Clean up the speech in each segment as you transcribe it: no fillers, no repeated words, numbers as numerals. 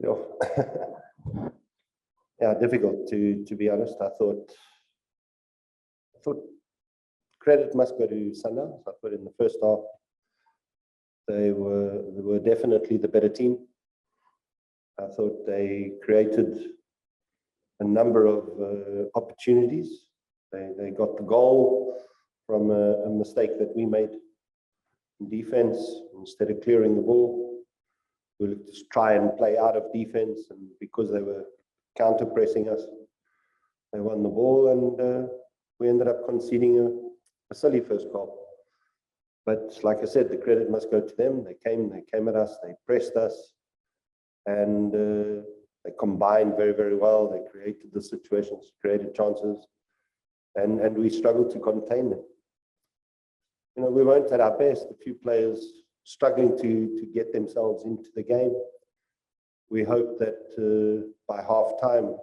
Yeah, yeah, difficult to be honest. I thought credit must go to Sundowns. I thought in the first half they were definitely the better team. I thought they created a number of opportunities. They got the goal from a mistake that we made in defense. Instead of clearing the ball, we looked to try and play out of defense, and because they were counter pressing us, they won the ball, and we ended up conceding a silly first goal. But like I said, the credit must go to them. They came at us, they pressed us, and they combined very, very well. They created the situations, created chances, and we struggled to contain them. You know, we weren't at our best. A few players struggling to get themselves into the game. We hope that by half time,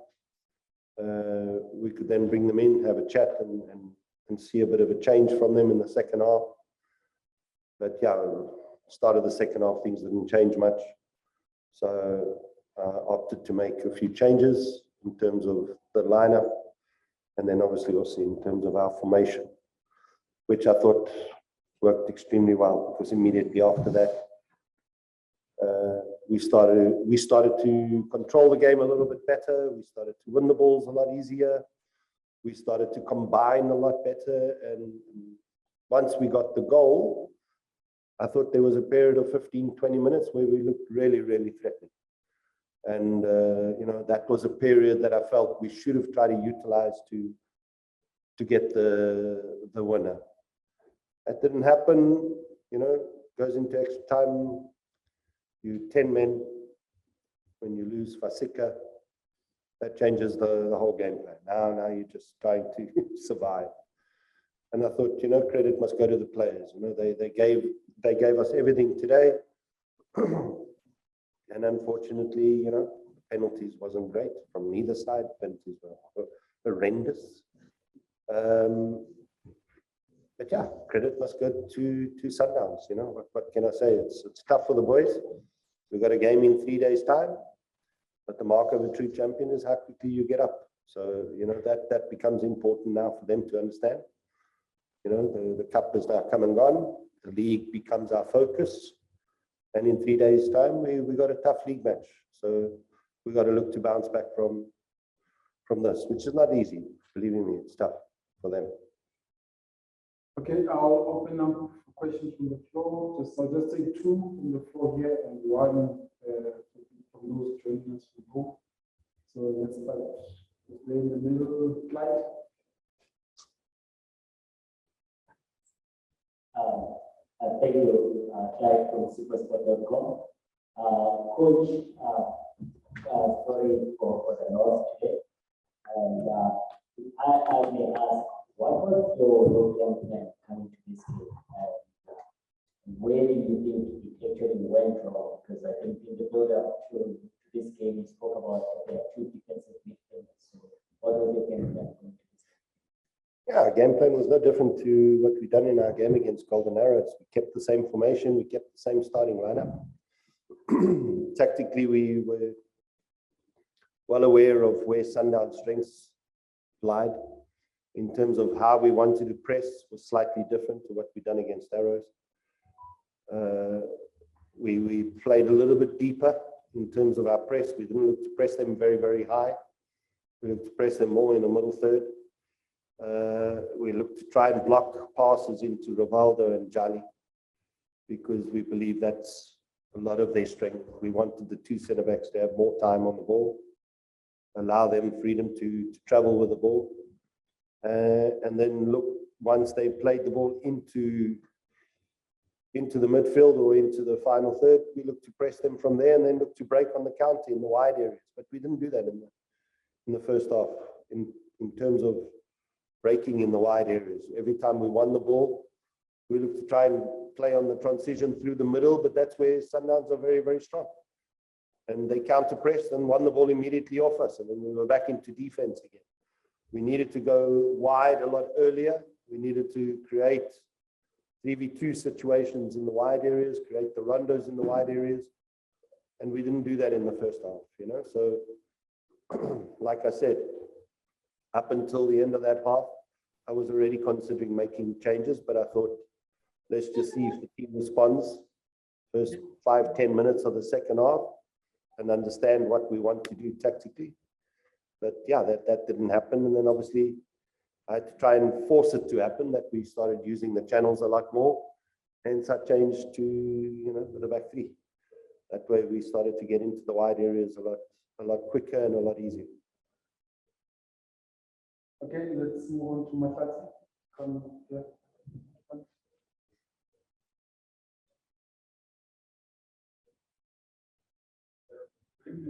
we could then bring them in, have a chat, and see a bit of a change from them in the second half. But yeah, start of the second half, things didn't change much. So opted to make a few changes in terms of the lineup, and then obviously also in terms of our formation, which I thought worked extremely well, because immediately after that, we started to control the game a little bit better. We started to win the balls a lot easier. We started to combine a lot better. And once we got the goal, I thought there was a period of 15, 20 minutes where we looked really, really threatening. And, you know, that was a period that I felt we should have tried to utilize to get the winner. That didn't happen, you know, goes into extra time. You 10 men, when you lose Thamsanqa, that changes the whole game plan. Now you're just trying to survive. And I thought, you know, credit must go to the players. You know, they gave us everything today. And unfortunately, you know, penalties wasn't great from neither side. Penalties were horrendous. But yeah, credit must go to Sundowns. You know, what can I say? It's tough for the boys. We've got a game in 3 days' time. But the mark of a true champion is how quickly you get up. So, you know, that becomes important now for them to understand. You know, the cup is now come and gone. The league becomes our focus. And in 3 days' time, we got a tough league match. So we got to look to bounce back from this, which is not easy. Believe me, it's tough for them. Okay, I'll open up for questions from the floor. I'll just take two from the floor here and one from those joining us from home. So let's start in the middle slide. Thank you, Clive from supersport.com. Coach, sorry for the loss today. And I may ask, what was your game plan coming to this game? And where do you think it actually went wrong? Because I think in the build-up to this game, you spoke about there are two defensive midfielders. So what was your game plan coming to this game? Yeah, our game plan was no different to what we've done in our game against Golden Arrows. We kept the same formation, we kept the same starting lineup. Tactically, we were well aware of where Sundown's strengths lied. In terms of how we wanted to press was slightly different to what we've done against Arrows. We played a little bit deeper in terms of our press. We didn't look to press them very, very high. We looked to press them more in the middle third. We looked to try and block passes into Rivaldo and Jali, because we believe that's a lot of their strength. We wanted the two centre-backs to have more time on the ball, allow them freedom to travel with the ball. And then look, once they played the ball into the midfield or into the final third, we look to press them from there and then look to break on the counter in the wide areas. But we didn't do that in the first half in terms of breaking in the wide areas. Every time we won the ball, we look to try and play on the transition through the middle, but that's where Sundowns are very, very strong. And they counter-pressed and won the ball immediately off us, and then we were back into defense again. We needed to go wide a lot earlier. We needed to create 3v2 situations in the wide areas, create the rondos in the wide areas. And we didn't do that in the first half, you know. So, like I said, up until the end of that half, I was already considering making changes, but I thought, let's just see if the team responds first 5-10 minutes of the second half and understand what we want to do tactically. But yeah, that didn't happen. And then obviously I had to try and force it to happen, that we started using the channels a lot more. Hence I changed to, you know, the back three. That way we started to get into the wide areas a lot quicker and a lot easier. Okay, let's move on to Matati. Come here.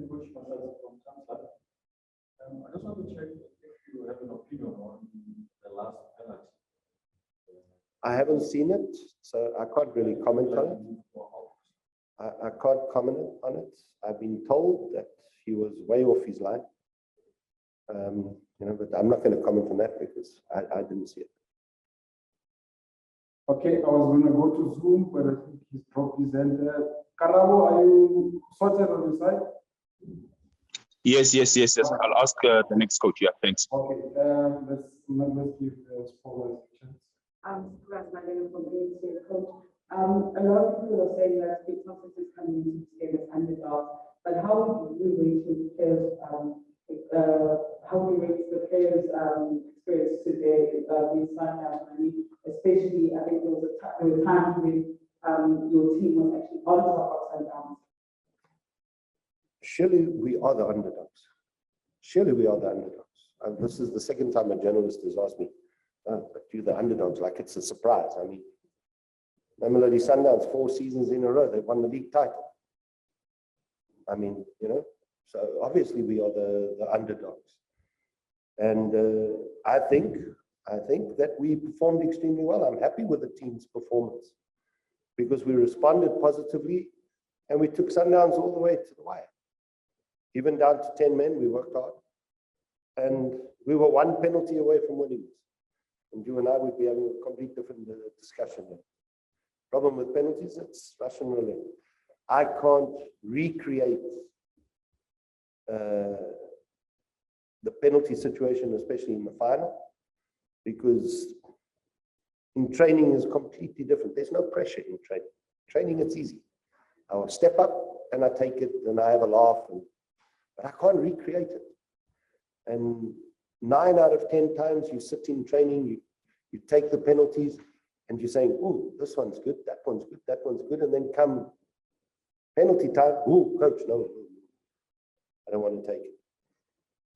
Coach Matati from Thamsanqa. I just want to check if you have an opinion on the last penalty. I haven't seen it, so I can't really comment on it. I can't comment on it. I've been told that he was way off his line. You know, but I'm not going to comment on that because I didn't see it. Okay, I was going to go to Zoom, but I think he's dropped his hand there. Karabo, are you sorted on your side? Yes. I'll ask the next coach. Yeah, thanks. Okay, let's give Spoilers a chance. Congrats, my name from the coach. A lot of people are saying that big conferences coming into this game as underdogs, but how do you rate the players? How do you rate the players' experience today in Sundowns? I mean, especially, I think there was a time when your team was actually on top of Sundowns. Surely we are the underdogs. Surely we are the underdogs. This is the second time a journalist has asked me, but you're the underdogs, like it's a surprise. I mean, Mamelodi Sundowns, 4 seasons in a row, they won the league title. I mean, you know, so obviously we are the underdogs. And I think that we performed extremely well. I'm happy with the team's performance because we responded positively and we took Sundowns all the way to the wire. Even down to 10 men, we worked hard. And we were 1 penalty away from winning this. And you and I would be having a complete different discussion here. Problem with penalties, it's Russian roulette. I can't recreate the penalty situation, especially in the final, because in training is completely different. There's no pressure in training. Training, it's easy. I'll step up and I take it and I have a laugh, but I can't recreate it. And 9 out of 10 times you sit in training, you take the penalties and you're saying, oh, this one's good, that one's good, that one's good. And then come penalty time, oh, coach, no, I don't want to take it.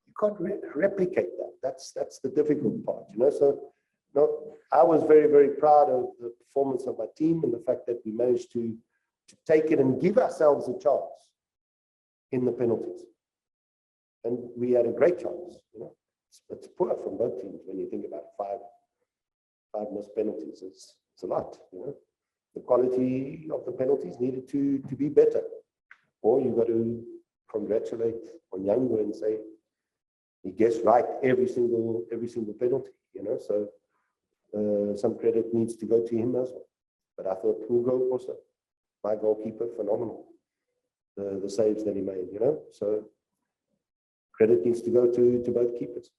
You can't replicate that. That's the difficult part, you know. So, no, I was very, very proud of the performance of my team and the fact that we managed to take it and give ourselves a chance in the penalties. And we had a great chance, you know. It's poor from both teams when you think about it. 5 missed penalties. It's a lot, you know. The quality of the penalties needed to be better. Or you got to congratulate Onyango and say he gets right every single penalty, you know. So some credit needs to go to him as well. But I thought Hugo also, my goalkeeper, phenomenal. The saves that he made, you know. So credit needs to go to both keepers.